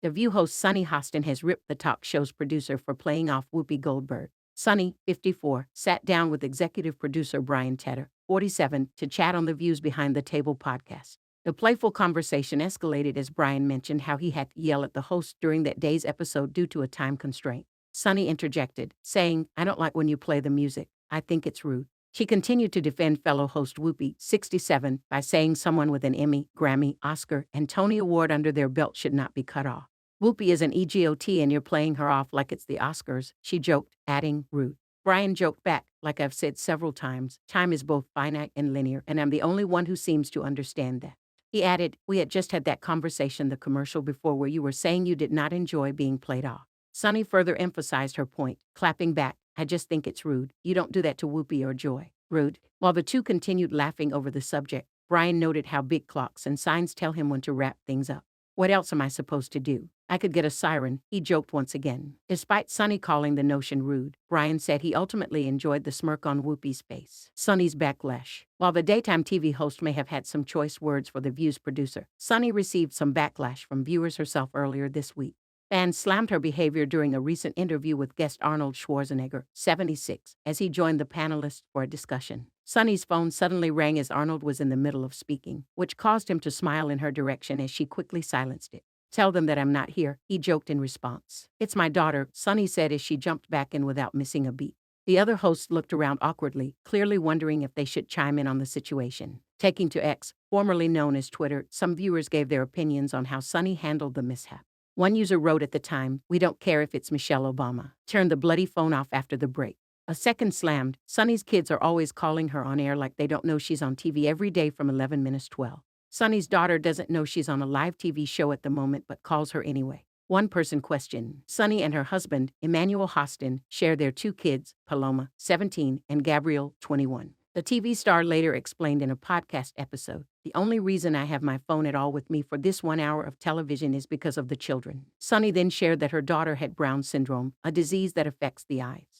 The View host Sunny Hostin has ripped the talk show's producer for playing off Whoopi Goldberg. Sunny, 54, sat down with executive producer Brian Teta, 47, to chat on the View's Behind the Table podcast. The playful conversation escalated as Brian mentioned how he had to yell at the host during that day's episode due to a time constraint. Sunny interjected, saying, "I don't like when you play the music. I think it's rude." She continued to defend fellow host Whoopi, 67, by saying someone with an Emmy, Grammy, Oscar, and Tony Award under their belt should not be cut off. "Whoopi is an EGOT and you're playing her off like it's the Oscars," she joked, adding, "rude." Brian joked back, "Like I've said several times, time is both finite and linear, and I'm the only one who seems to understand that." He added, "We had just had that conversation the commercial before where you were saying you did not enjoy being played off." Sunny further emphasized her point, clapping back, "I just think it's rude. You don't do that to Whoopi or Joy." Rude. While the two continued laughing over the subject, Brian noted how big clocks and signs tell him when to wrap things up. "What else am I supposed to do? I could get a siren," he joked once again. Despite Sunny calling the notion rude, Brian said he ultimately enjoyed the smirk on Whoopi's face. Sunny's backlash. While the daytime TV host may have had some choice words for the View's producer, Sunny received some backlash from viewers herself earlier this week. Fans slammed her behavior during a recent interview with guest Arnold Schwarzenegger, 76, as he joined the panelists for a discussion. Sunny's phone suddenly rang as Arnold was in the middle of speaking, which caused him to smile in her direction as she quickly silenced it. "Tell them that I'm not here," he joked in response. "It's my daughter," Sunny said as she jumped back in without missing a beat. The other hosts looked around awkwardly, clearly wondering if they should chime in on the situation. Taking to X, formerly known as Twitter, some viewers gave their opinions on how Sunny handled the mishap. One user wrote at the time, "We don't care if it's Michelle Obama. Turn the bloody phone off after the break." A second slammed, "Sunny's kids are always calling her on air like they don't know she's on TV every day from 11 minutes 12. Sunny's daughter doesn't know she's on a live TV show at the moment but calls her anyway." One person questioned. Sunny and her husband, Emmanuel Hostin, share their two kids, Paloma, 17, and Gabriel, 21. The TV star later explained in a podcast episode, "The only reason I have my phone at all with me for this 1 hour of television is because of the children." Sunny then shared that her daughter had Brown syndrome, a disease that affects the eyes.